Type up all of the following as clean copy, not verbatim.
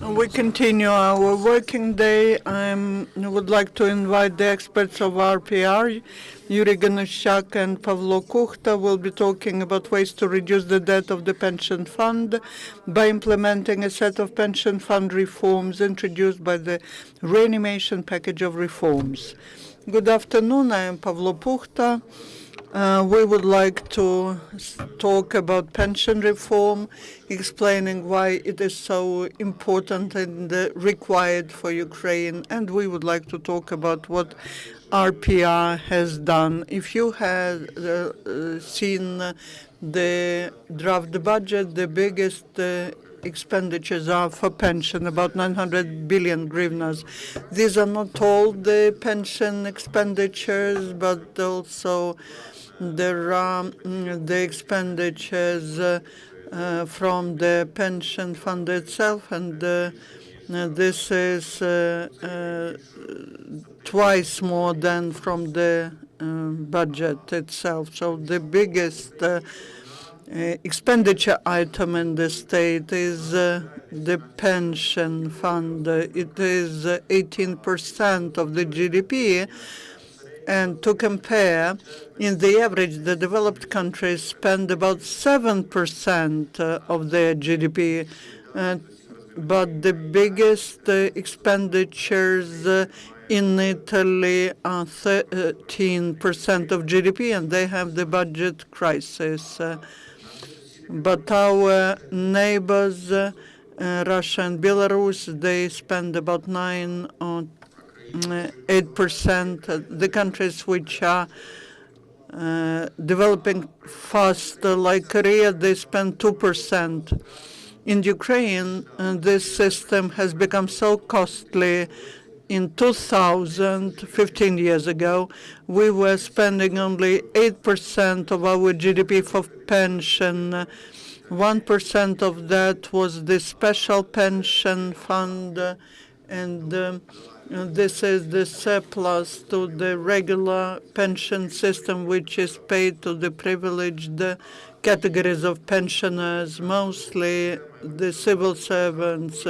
We continue our working day. I would like to invite the experts of RPR. Yuriy Ganuschak and Pavlo Kukhta will be talking about ways to reduce the debt of the pension fund by implementing a set of pension fund reforms introduced by the Reanimation Package of Reforms. Good afternoon. I am Pavlo Kukhta. We would like to talk about pension reform, explaining why it is so important and required for Ukraine, and we would like to talk about what RPR has done. If you have seen the draft budget, the biggest expenditures are for pension, about 900 billion hryvnias. These are not all the pension expenditures, but also there are the expenditures from the pension fund itself, and this is twice more than from the budget itself. So the biggest expenditure item in the state is the pension fund. It is 18% of the GDP. And to compare, in the average, the developed countries spend about 7% of their GDP, but the biggest expenditures in Italy are 13% of GDP, and they have the budget crisis. But our neighbors, Russia and Belarus, they spend about 9 or 8%. The countries which are developing fast, like Korea, they spend 2%. In Ukraine, this system has become so costly. In 2000, 15 years ago, we were spending only 8% of our GDP for pension. 1% of that was the special pension fund, and this is the surplus to the regular pension system, which is paid to the privileged categories of pensioners, mostly the civil servants.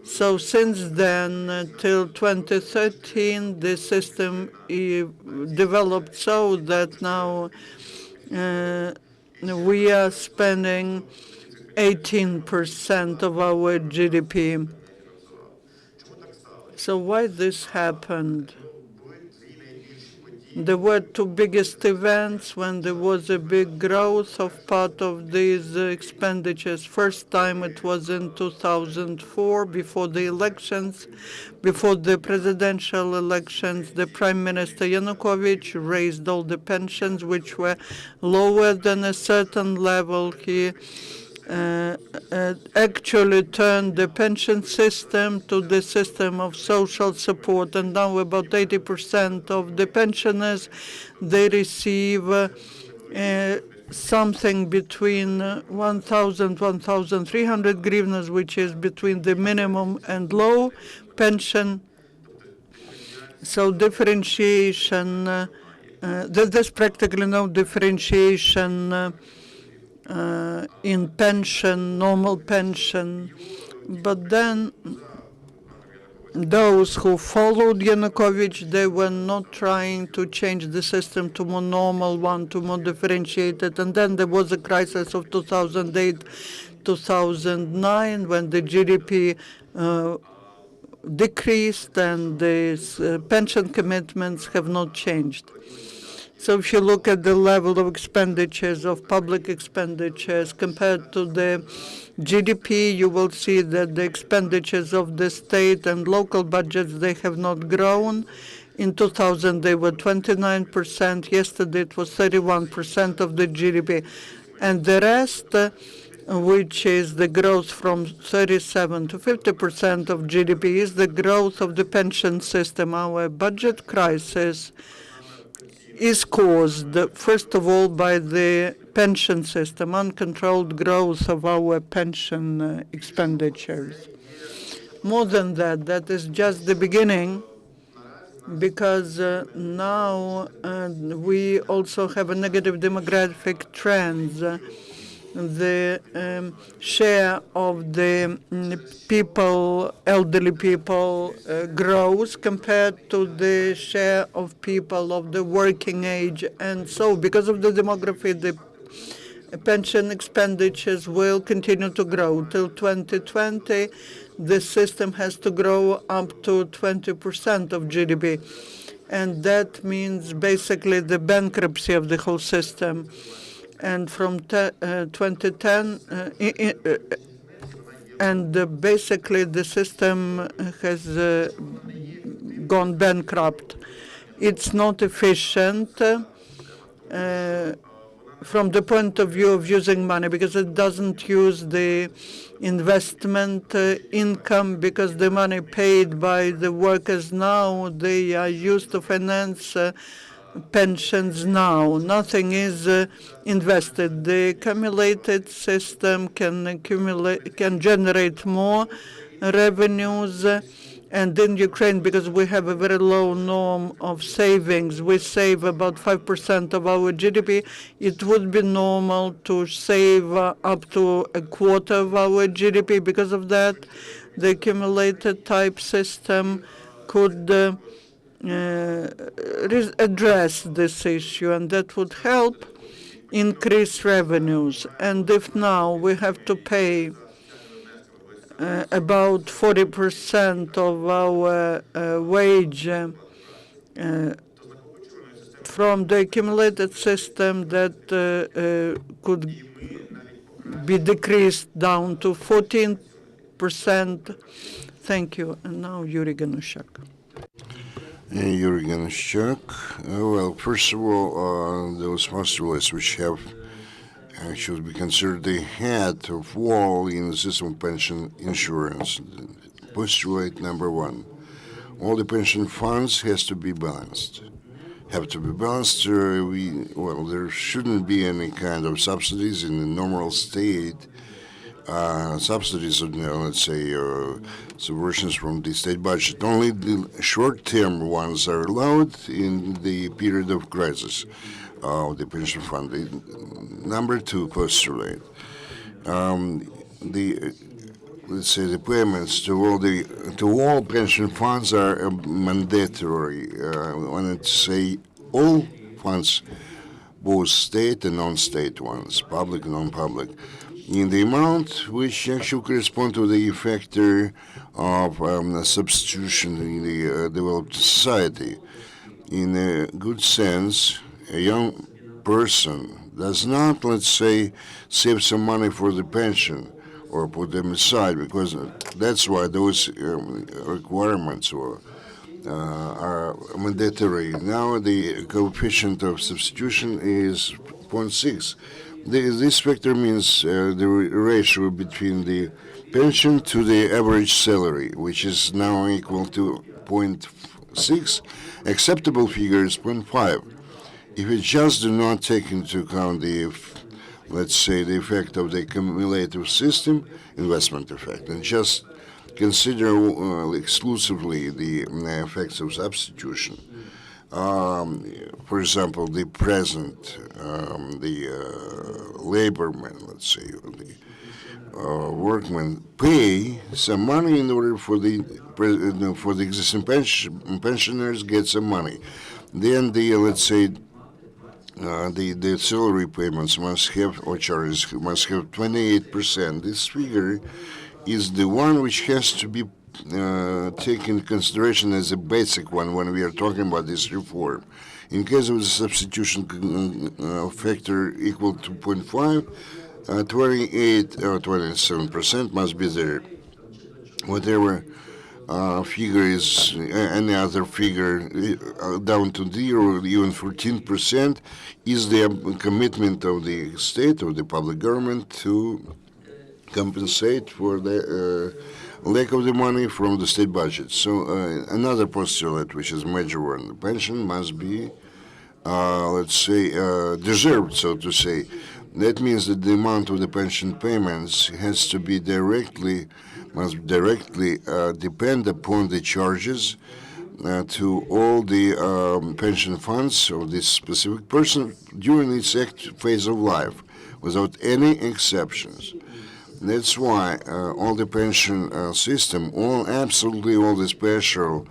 So since then, till 2013, the system developed so that now we are spending 18% of our GDP. So why this happened? There were two biggest events when there was a big growth of part of these expenditures. First time it was in 2004, before the elections. Before the presidential elections, the Prime Minister Yanukovych raised all the pensions, which were lower than a certain level. He actually turned the pension system to the system of social support, and now about 80% of the pensioners, they receive something between 1,000, 1,300 hryvnias, which is between the minimum and low pension. So differentiation, there's practically no differentiation in pension, normal pension. But then those who followed Yanukovych, they were not trying to change the system to more normal one, to more differentiated. And then there was a crisis of 2008, 2009, when the GDP decreased and the pension commitments have not changed. So if you look at the level of expenditures, of public expenditures, compared to the GDP, you will see that the expenditures of the state and local budgets, they have not grown. In 2000, they were 29%. Yesterday, it was 31% of the GDP. And the rest, which is the growth from 37 to 50% of GDP, is the growth of the pension system. Our budget crisis is caused, first of all, by the pension system, uncontrolled growth of our pension expenditures. More than that, that is just the beginning, because now we also have a negative demographic trends. the share of the people, elderly people, grows compared to the share of people of the working age. And so because of the demography, the pension expenditures will continue to grow. Till 2020, the system has to grow up to 20% of GDP. And that means basically the bankruptcy of the whole system. And from 2010, basically the system has gone bankrupt. It's not efficient from the point of view of using money, because it doesn't use the investment income, because the money paid by the workers now, they are used to finance pensions now. Nothing is invested. The accumulated system can generate more revenues. And in Ukraine, because we have a very low norm of savings, we save about 5% of our GDP. It would be normal to save up to a quarter of our GDP. Because of that, the accumulated type system could address this issue, and that would help increase revenues. And if now we have to pay about 40% of our wage from the accumulated system, that could be decreased down to 14%. Thank you. And now Yuriy Ganuschak. Yuriy Ganuschak. Well, first of all, those postulates which have should be considered the head of all in the system of pension insurance. Postulate number one: all the pension funds have to be balanced. There shouldn't be any kind of subsidies in the normal state. Subsidies, let's say, subversions from the state budget. Only the short-term ones are allowed in the period of crisis of the pension fund. Number two postulate: let's say the payments to all pension funds are mandatory. I wanted to say all funds, both state and non-state ones, public and non-public, in the amount which actually correspond to the factor of substitution in the developed society. In a good sense, a young person does not, let's say, save some money for the pension or put them aside, because that's why those requirements are mandatory. Now the coefficient of substitution is 0.6. This factor means the ratio between the pension to the average salary, which is now equal to 0.6. Acceptable figure is 0.5. If we just do not take into account the, let's say, the effect of the cumulative system, investment effect, and just consider exclusively the effects of substitution, for example, the present, the laborman, let's say, the workmen pay some money in order for the existing pensioners get some money. Then the, let's say, the salary payments must have, or charges must have 28%. This figure is the one which has to be taken into consideration as a basic one when we are talking about this reform. In case of the substitution factor equal to 0.5, 28 or 27% must be there. Whatever figure is any other figure down to 0, even 14%, is the commitment of the state or the public government to compensate for the lack of the money from the state budget. So another postulate, which is major one, the pension must be, let's say, deserved, so to say. That means that the amount of the pension payments must directly depend upon the charges to all the pension funds of this specific person during its phase of life. without any exceptions. That's why all the pension system, absolutely all the special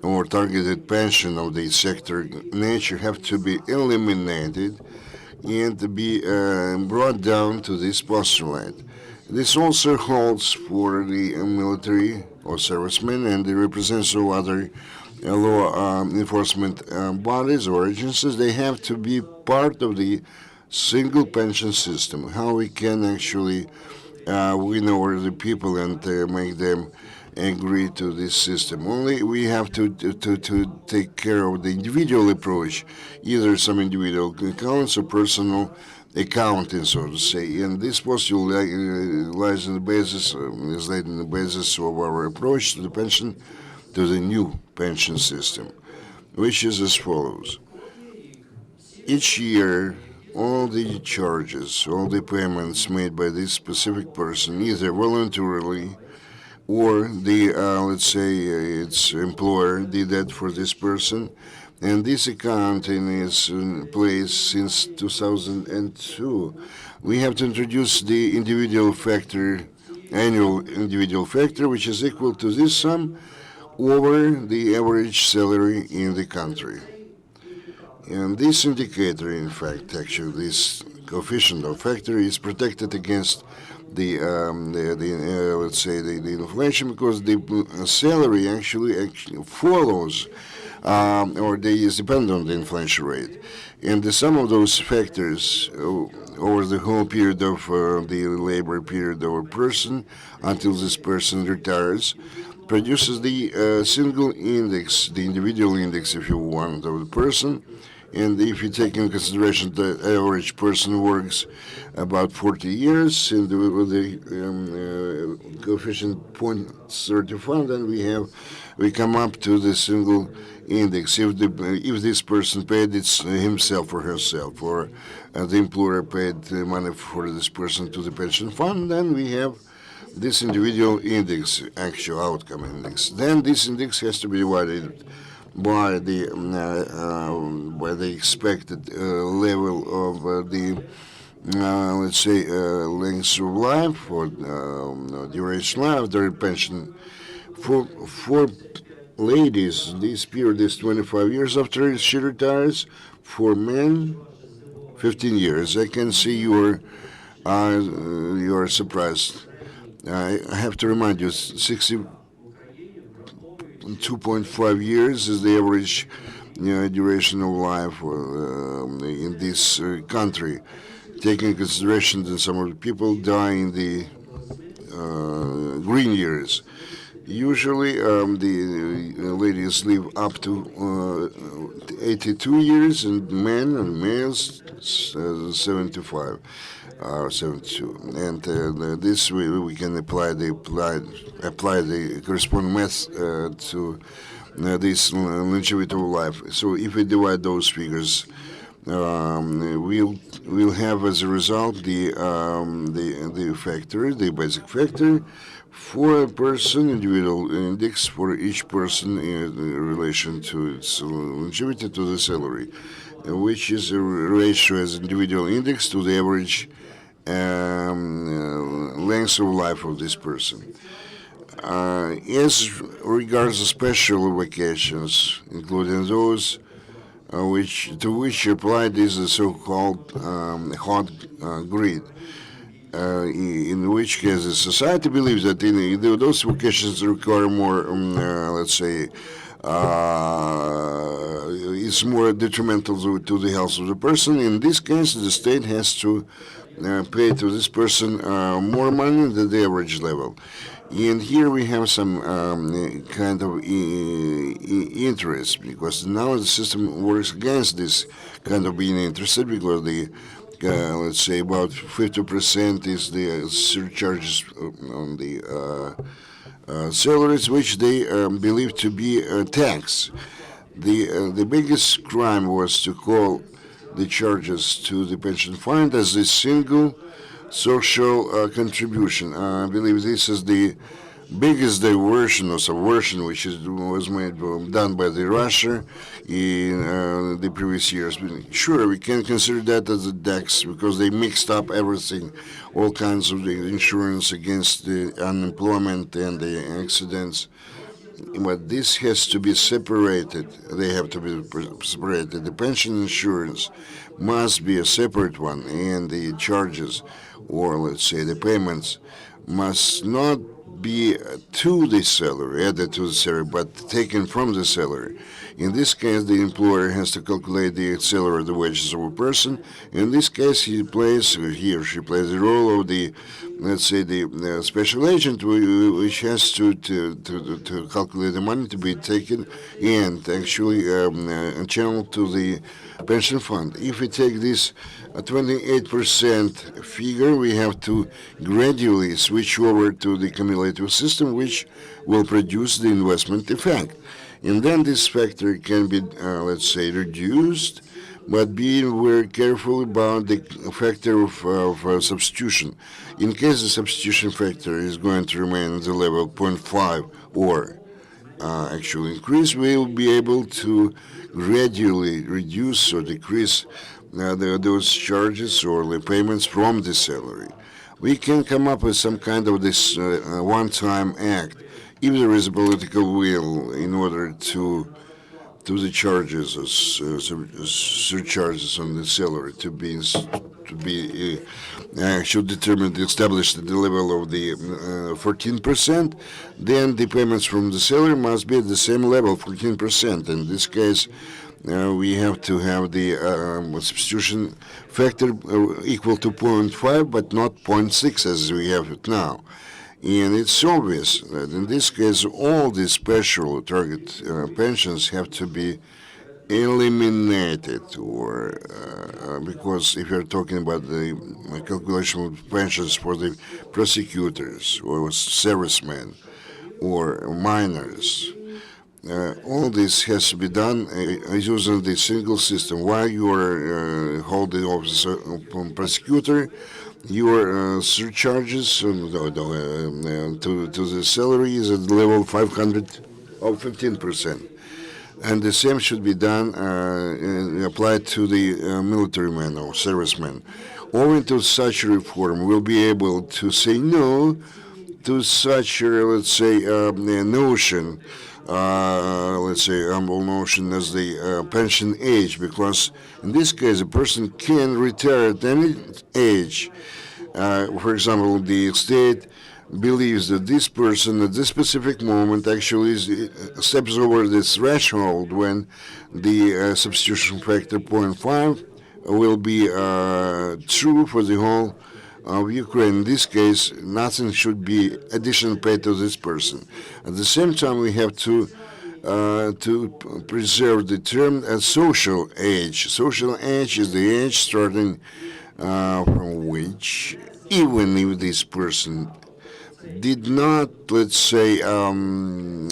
or targeted pension of the sector nature have to be eliminated and to be brought down to this postulate. This also holds for the military or servicemen and the representatives of other law enforcement bodies or agencies. They have to be part of the single pension system. How we can actually win over the people and make them agree to this system. Only we have to take care of the individual approach, either some individual accounts or personal accounting, so to say. And this postulate lies in the basis, is laid in the basis of our approach to the pension, to the new pension system, which is as follows. Each year, all the charges, all the payments made by this specific person, either voluntarily or the, let's say, its employer did that for this person, and this accounting is in place since 2002. We have to introduce the individual factor, annual individual factor, which is equal to this sum over the average salary in the country. And this indicator, in fact, actually, this coefficient or factor is protected against the let's say the inflation, because the salary actually follows or they is dependent on the inflation rate, and the sum of those factors over the whole period of the labor period of a person until this person retires produces the single index, the individual index, if you want, of the person. And if you take into consideration the average person works about 40 years, and with the coefficient 0.35, then we come up to the single index. If this person paid it himself or herself, or the employer paid money for this person to the pension fund, then we have this individual index, actual outcome index. Then this index has to be divided by the expected level of the let's say length of life or duration of life of their pension. For ladies, this period is 25 years after she retires. For men, 15 years. I can see you are surprised. I have to remind you, 2.5 years is the average duration of life in this country, taking into consideration that some of the people die in the green years. Usually, the ladies live up to 82 years, and men and males 75 or 72. And this way we can apply the corresponding math to this longevity of life. So if we divide those figures, we'll have as a result the factor, the basic factor, for a person, individual index for each person in relation to its longevity to the salary, which is a ratio as individual index to the average length of life of this person. As regards the special vacations, including those to which applied is the so-called hot grid, in which case the society believes that those vacations require more, let's say, it's more detrimental to the health of the person. In this case, the state has to pay to this person more money than the average level. And here we have some kind of interest, because now the system works against this kind of being interested, because the let's say about 50% is the surcharges on the salaries, which they believe to be a tax. The biggest crime was to call the charges to the pension fund as a single social contribution. I believe this is the biggest diversion or subversion which was done by the Russia in the previous years. Sure, we can consider that as a tax because they mixed up everything, all kinds of the insurance against the unemployment and the accidents. But this has to be separated. They have to be separated. The pension insurance must be a separate one, and the charges, or let's say the payments, must not be to the salary, added to the salary, but taken from the salary. In this case, the employer has to calculate the salary, the wages of a person. In this case, he or she plays the role of the, let's say, the special agent, which has to calculate the money to be taken and actually channeled to the pension fund. If we take this 28% figure, we have to gradually switch over to the cumulative system, which will produce the investment effect. And then this factor can be, let's say, reduced, but being very careful about the factor of substitution. In case the substitution factor is going to remain at the level of 0.5 or actually increase, we will be able to gradually reduce or decrease those charges or the payments from the salary. We can come up with some kind of this one-time act if there is a political will in order to the charges or surcharges on the salary to be should determine established at the level of the 14%, then the payments from the salary must be at the same level, 14%. In this case, we have to have the substitution factor equal to 0.5, but not 0.6 as we have it now. And it's obvious that in this case, all the special target pensions have to be eliminated, or because if you're talking about the calculation of pensions for the prosecutors or servicemen or miners, all this has to be done using the single system. While you are holding office of prosecutor, your surcharges to the salary is at the level 500 or 15%. And the same should be done, applied to the military men or servicemen. Owing to such a reform, we'll be able to say no to such, let's say, notion, let's say, humble notion as the pension age, because in this case, a person can retire at any age. For example, the state believes that this person at this specific moment actually steps over this threshold when the substitution factor 0.5 will be true for the whole of Ukraine. In this case, nothing should be additional paid to this person. At the same time, we have to preserve the term as social age. Social age is the age starting from which, even if this person did not, let's say, earn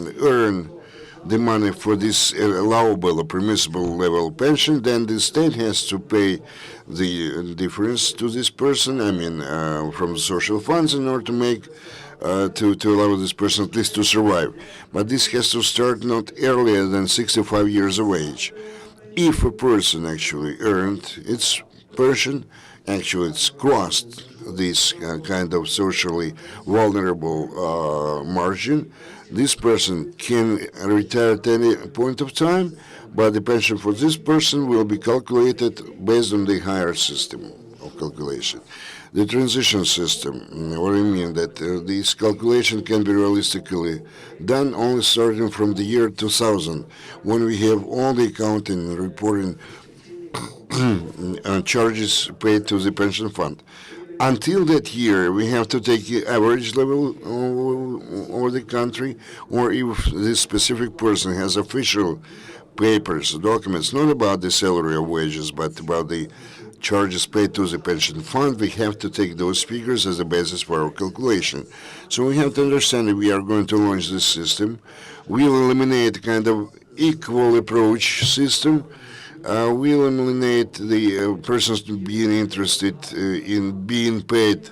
the money for this allowable or permissible level of pension, then the state has to pay the difference to this person, I mean, from the social funds in order to make, to allow this person at least to survive. But this has to start not earlier than 65 years of age. If a person actually earned its pension, actually it's crossed this kind of socially vulnerable margin, this person can retire at any point of time, but the pension for this person will be calculated based on the higher system of calculation. The transition system, what I mean that this calculation can be realistically done only starting from the year 2000, when we have all the accounting and reporting charges paid to the pension fund. Until that year, we have to take the average level over the country, or if this specific person has official papers, documents, not about the salary or wages, but about the charges paid to the pension fund, we have to take those figures as a basis for our calculation. So we have to understand that we are going to launch this system. We'll eliminate kind of equal approach system. We'll eliminate the persons being interested in being paid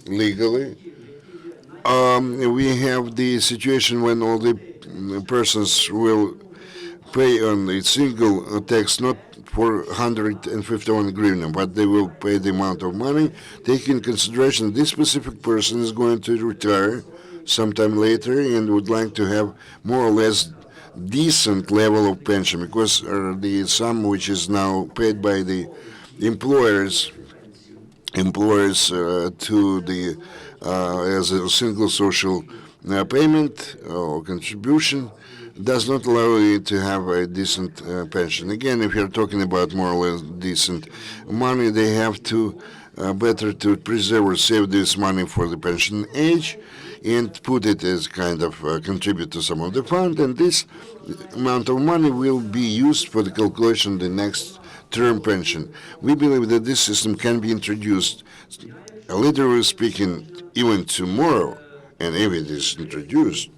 legally, We have the situation when all the persons will pay on a single tax, not for 151 hryvnia, but they will pay the amount of money, taking in consideration this specific person is going to retire sometime later and would like to have more or less decent level of pension, because the sum which is now paid by the employers to the as a single social payment or contribution does not allow you to have a decent pension. Again, if you're talking about more or less decent money, they have to better to preserve or save this money for the pension age and put it as kind of contribute to some of the fund, and this amount of money will be used for the calculation of the next term pension. We believe that this system can be introduced, literally speaking, even tomorrow, and if it is introduced,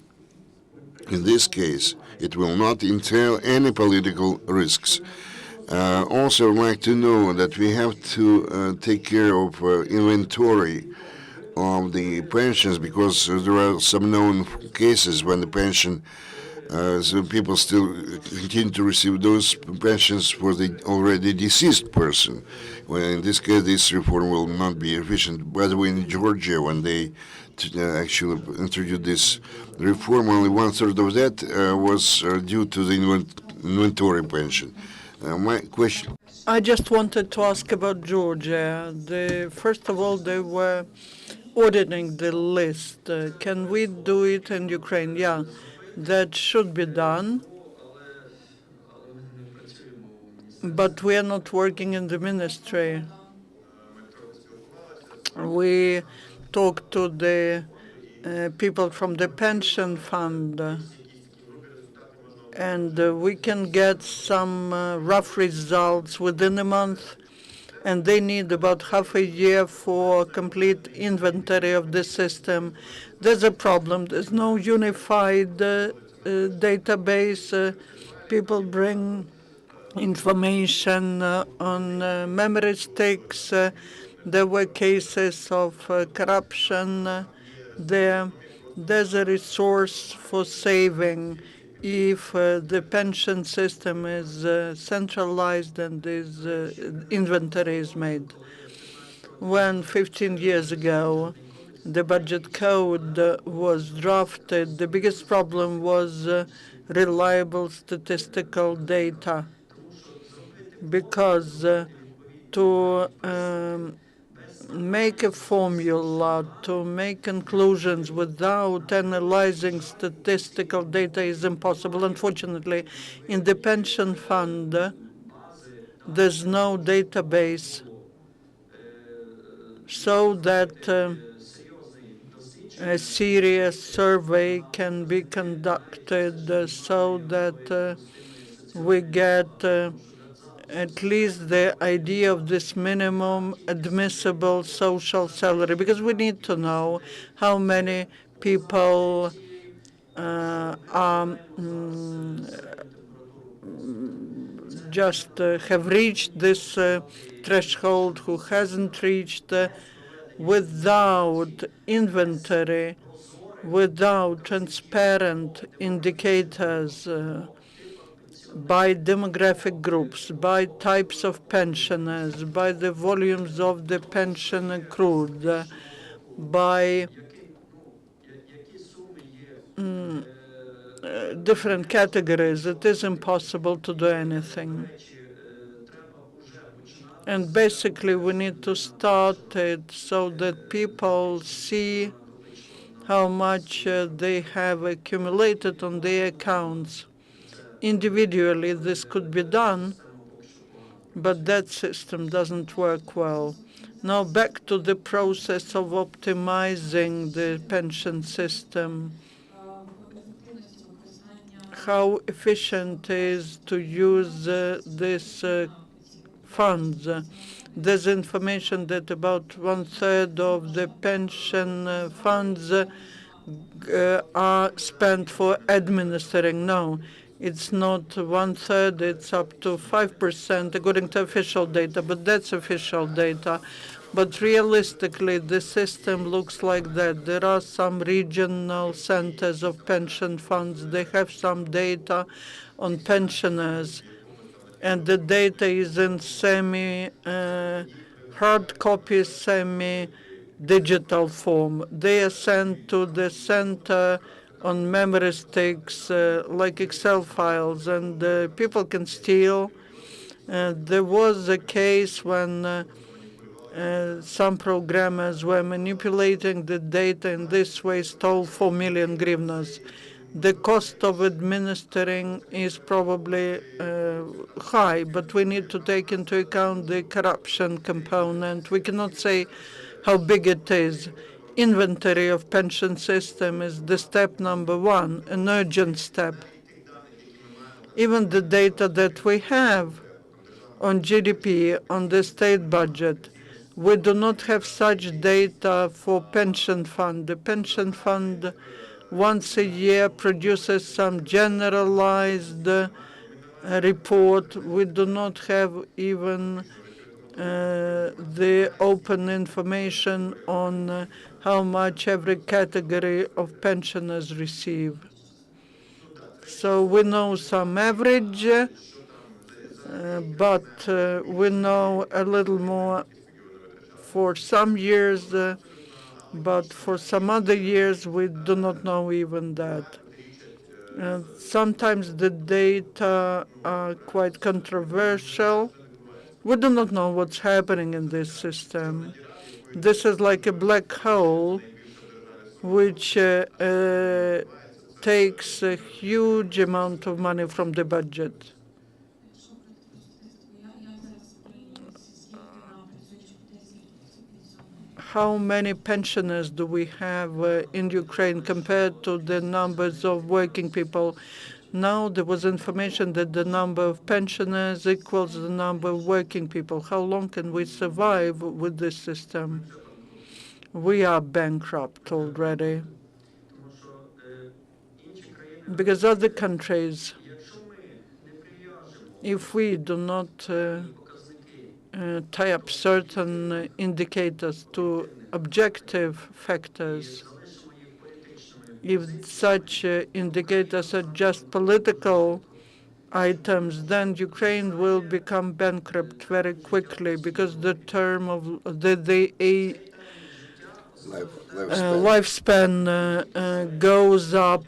in this case, it will not entail any political risks. Also, I'd like to know that we have to take care of inventory of the pensions, because there are some known cases when the pension so people still continue to receive those pensions for the already deceased person. Well, in this case, this reform will not be efficient. By the way, in Georgia, when they actually introduced this reform, only one-third of that was due to the inventory pension. My question. I just wanted to ask about Georgia. First of all, they were auditing the list. Can we do it in Ukraine? Yeah, that should be done. But we are not working in the ministry. We talk to the people from the pension fund, and we can get some rough results within a month, and they need about half a year for complete inventory of the system. There's a problem. There's no unified database. People bring information on memory sticks. There were cases of corruption there. There's a resource for saving if the pension system is centralized and this inventory is made. When 15 years ago the budget code was drafted, the biggest problem was reliable statistical data, because to make a formula, to make conclusions without analyzing statistical data is impossible. Unfortunately, in the pension fund, there's no database so that a serious survey can be conducted, so that we get at least the idea of this minimum admissible social salary, because we need to know how many people just have reached this threshold, who hasn't reached, without inventory, without transparent indicators by demographic groups, by types of pensioners, by the volumes of the pension accrued, by different categories. It is impossible to do anything. And basically, we need to start it so that people see how much they have accumulated on their accounts. Individually, this could be done, but that system doesn't work well. Now back to the process of optimizing the pension system. How efficient is to use these funds. There's information that about one-third of the pension funds are spent for administering. No, it's not one-third, it's up to 5% according to official data, but that's official data. But realistically, the system looks like that. There are some regional centers of pension funds. They have some data on pensioners, and the data is in hard copy, semi-digital form. They are sent to the center on memory sticks, like Excel files, and people can steal. There was a case when some programmers were manipulating the data in this way, stole 4 million hryvnias. The cost of administering is probably high, but we need to take into account the corruption component. We cannot say how big it is. Inventory of pension system is the step number one, an urgent step. Even the data that we have on GDP, on the state budget, we do not have such data for pension fund. The pension fund once a year produces some generalized report. We do not have even the open information on how much every category of pensioners receive. So we know some average, but we know a little more for some years, but for some other years we do not know even that. Sometimes the data are quite controversial. We do not know what's happening in this system. This is like a black hole which takes a huge amount of money from the budget. How many pensioners do we have in Ukraine compared to the numbers of working people? Now there was information that the number of pensioners equals the number of working people. How long can we survive with this system? We are bankrupt already. Because other countries, if we do not tie up certain indicators to objective factors, if such indicators are just political items, then Ukraine will become bankrupt very quickly because the term of the lifespan goes up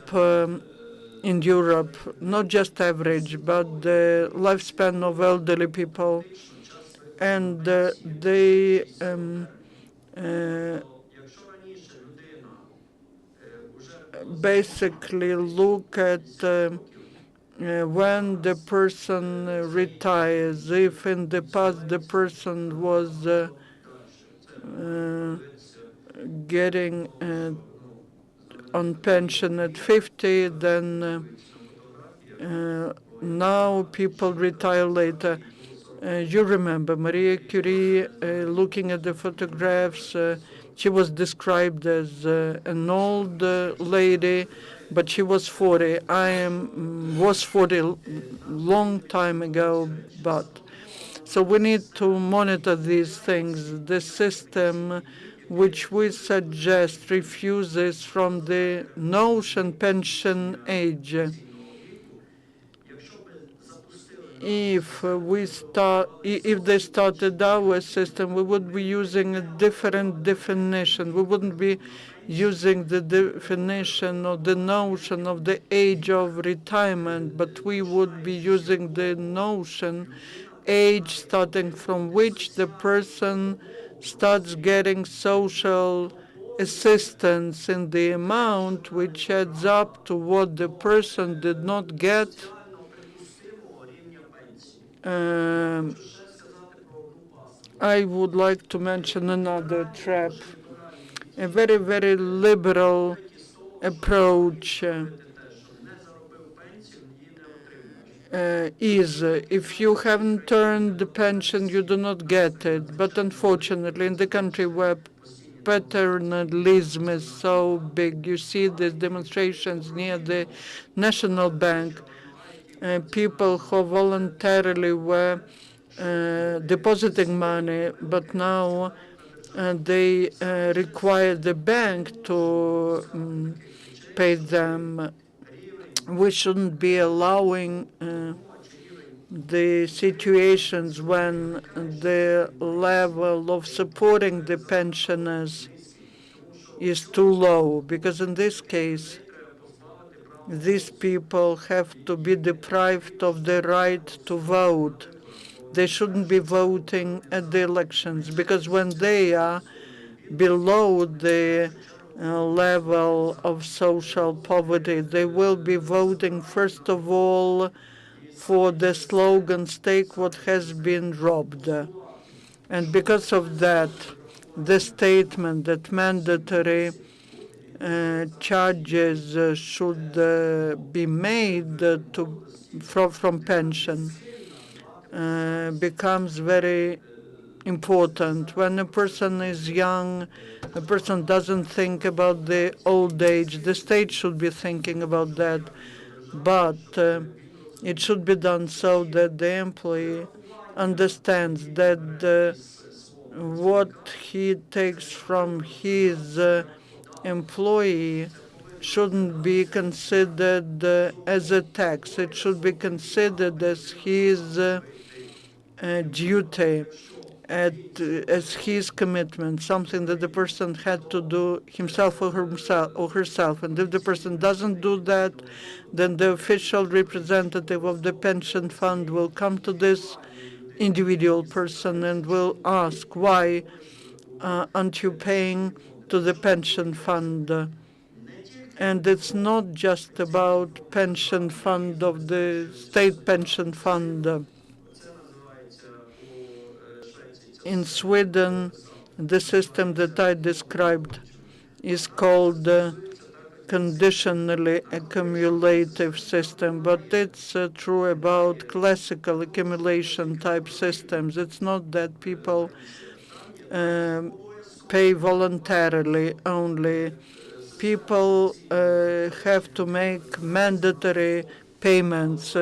in Europe, not just average, but the lifespan of elderly people, and they basically look at when the person retires. If in the past the person was getting on pension at 50, then now people retire later. You remember Maria Curie, looking at the photographs, she was described as an old lady, but she was 40. I was 40 long time ago, but so we need to monitor these things. The system which we suggest refuses from the notion pension age. If they started our system, we would be using a different definition. We wouldn't be using the definition or the notion of the age of retirement, but we would be using the notion age starting from which the person starts getting social assistance in the amount which adds up to what the person did not get I would like to mention another trap, a very, very liberal approach is if you haven't earned the pension, you do not get it. But unfortunately, in the country where paternalism is so big, you see these demonstrations near the National Bank, people who voluntarily were depositing money, but now they require the bank to pay them. We shouldn't be allowing the situations when the level of supporting the pensioners is too low, because in this case, these people have to be deprived of the right to vote. They shouldn't be voting at the elections, because when they are below the level of social poverty, they will be voting first of all for the slogans, "Take what has been robbed." And because of that, the statement that mandatory charges should be made from pension becomes very important. When a person is young, a person doesn't think about the old age. The state should be thinking about that, but it should be done so that the employee understands that what he takes from his employee shouldn't be considered as a tax. It should be considered as his duty, as his commitment, something that the person had to do himself or herself. And if the person doesn't do that, then the official representative of the pension fund will come to this individual person and will ask, why aren't you paying to the pension fund? And it's not just about pension fund of the state pension fund. In Sweden, the system that I described is called conditionally accumulative system, but it's true about classical accumulation type systems. It's not that people pay voluntarily only. People have to make mandatory payments.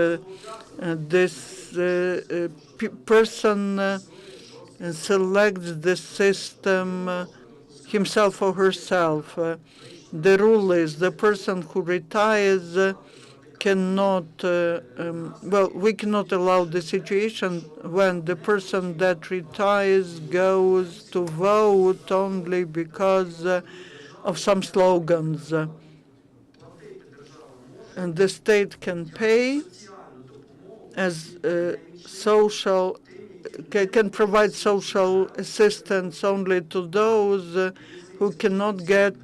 This person selects the system himself or herself. The rule is the person who retires cannot, we cannot allow the situation when the person that retires goes to vote only because of some slogans. And the state can pay as social, can provide social assistance only to those who cannot get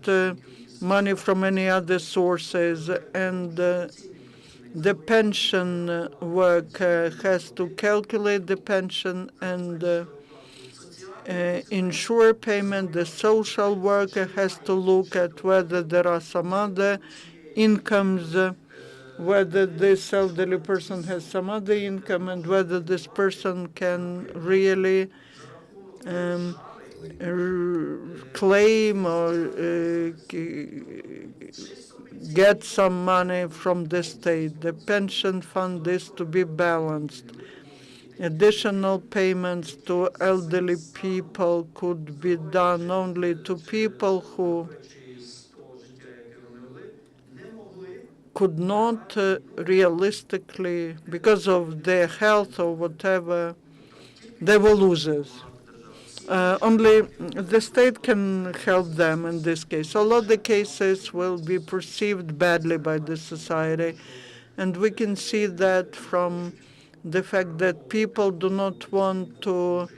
money from any other sources. And the pension worker has to calculate the pension and ensure payment. The social worker has to look at whether there are some other incomes, whether this elderly person has some other income, and whether this person can really claim or get some money from the state. The pension fund is to be balanced. Additional payments to elderly people could be done only to people who could not realistically, because of their health or whatever, they were losers. Only the state can help them in this case. A lot of the cases will be perceived badly by the society, and we can see that from the fact that people do not want to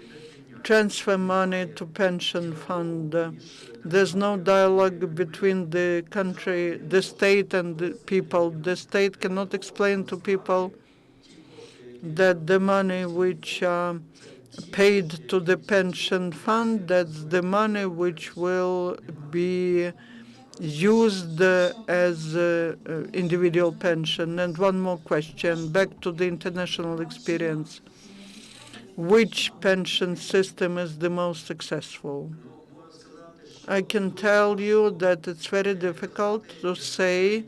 transfer money to pension fund. There's no dialogue between the country, the state, and the people. The state cannot explain to people that the money which paid to the pension fund, that's the money which will be used as individual pension. And one more question, back to the international experience. Which pension system is the most successful? I can tell you that it's very difficult to say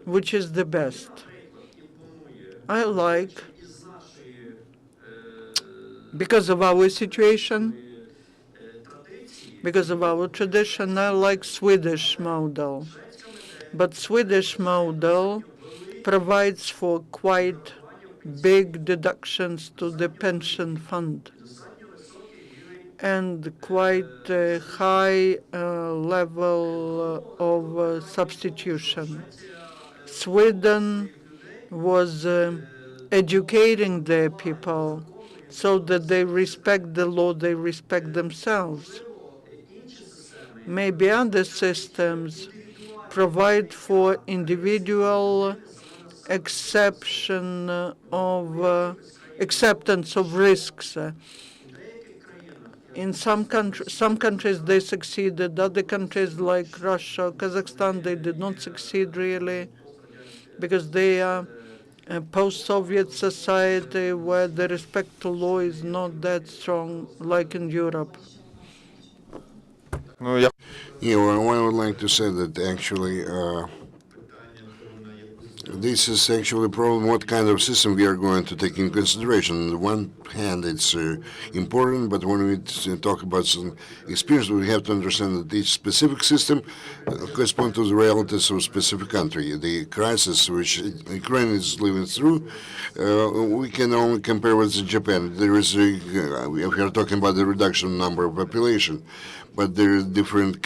which is the best. I like, because of our situation, because of our tradition. I like Swedish model, but Swedish model provides for quite big deductions to the pension fund and quite a high level of substitution. Sweden was educating their people so that they respect the law, they respect themselves. Maybe other systems provide for individual exception of acceptance of risks. In some countries they succeeded. Other countries like Russia, Kazakhstan, they did not succeed really because they are a post-Soviet society where the respect to law is not that strong like in Europe. Yeah, well, I would like to say that actually this is actually a problem what kind of system we are going to take in consideration. On the one hand, it's important, but when we talk about some experience, we have to understand that each specific system corresponds to the realities of a specific country. The crisis which Ukraine is living through, we can only compare with Japan. There is we are talking about the reduction number of population, but there are different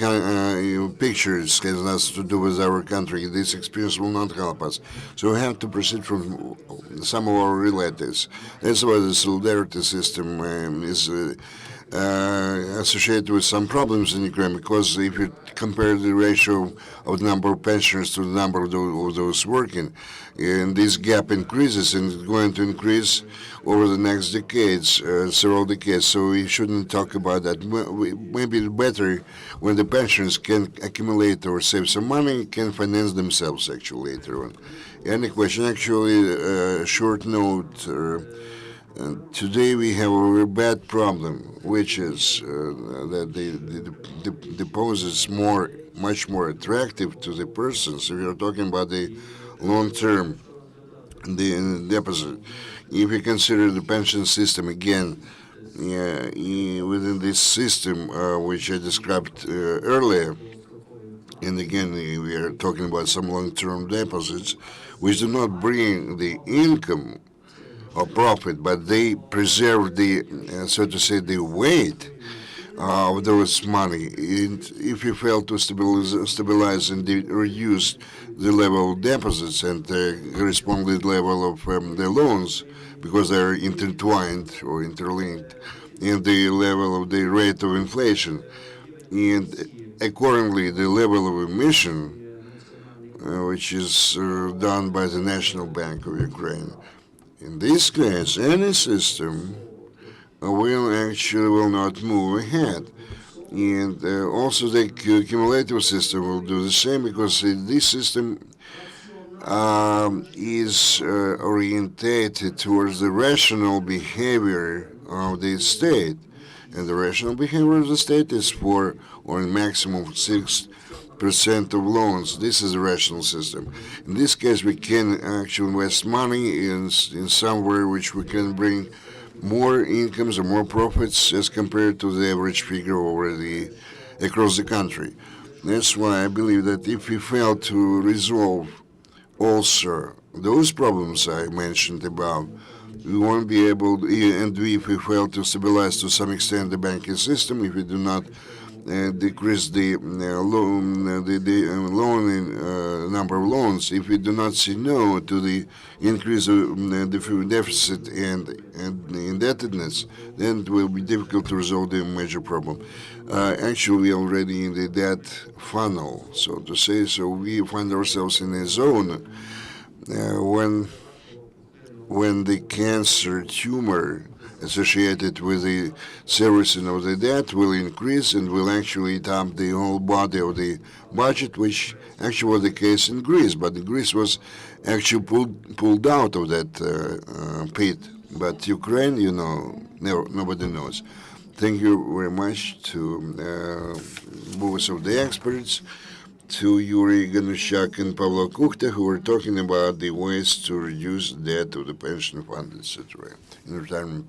pictures has nothing to do with our country. This experience will not help us. So we have to proceed from some of our relatives. That's why the solidarity system is associated with some problems in Ukraine, because if you compare the ratio of the number of pensioners to the number of those working, and this gap increases and it's going to increase over the next decades, several decades. So we shouldn't talk about that. Maybe better when the pensioners can accumulate or save some money, can finance themselves actually later on. Any question? Actually, short note. Today we have a very bad problem, which is that the pose is much more attractive to the person. So we are talking about the long-term the deposit. If you consider the pension system again, within this system which I described earlier, and again we are talking about some long-term deposits, which do not bring the income or profit, but they preserve the, so to say, the weight of those money. And if you fail to stabilize and reduce the level of deposits and the corresponding level of the loans, because they're intertwined or interlinked, and the level of the rate of inflation, and accordingly the level of emission, which is done by the National Bank of Ukraine. In this case, any system will not move ahead. And also the cumulative system will do the same, because this system is orientated towards the rational behavior of the state. And the rational behavior of the state is 4 or a maximum 6% of loans. This is a rational system. In this case, we can actually invest money in somewhere which we can bring more incomes or more profits as compared to the average figure across the country. That's why I believe that if we fail to resolve also those problems I mentioned above, we won't be able, and if we fail to stabilize to some extent the banking system, if we do not decrease the number of loans, if we do not say no to the increase of the deficit and indebtedness, then it will be difficult to resolve the major problem. Actually, we are already in the debt funnel, so to say. So we find ourselves in a zone when the cancer tumor associated with the servicing of the debt will increase and will actually eat up the whole body of the budget, which actually was the case in Greece. But Greece was actually pulled out of that pit. But Ukraine, nobody knows. Thank you very much to both of the experts, to Yuriy Ganuschak and Pavlo Kukhta, who were talking about the ways to reduce debt of the pension fund, etc., in retirement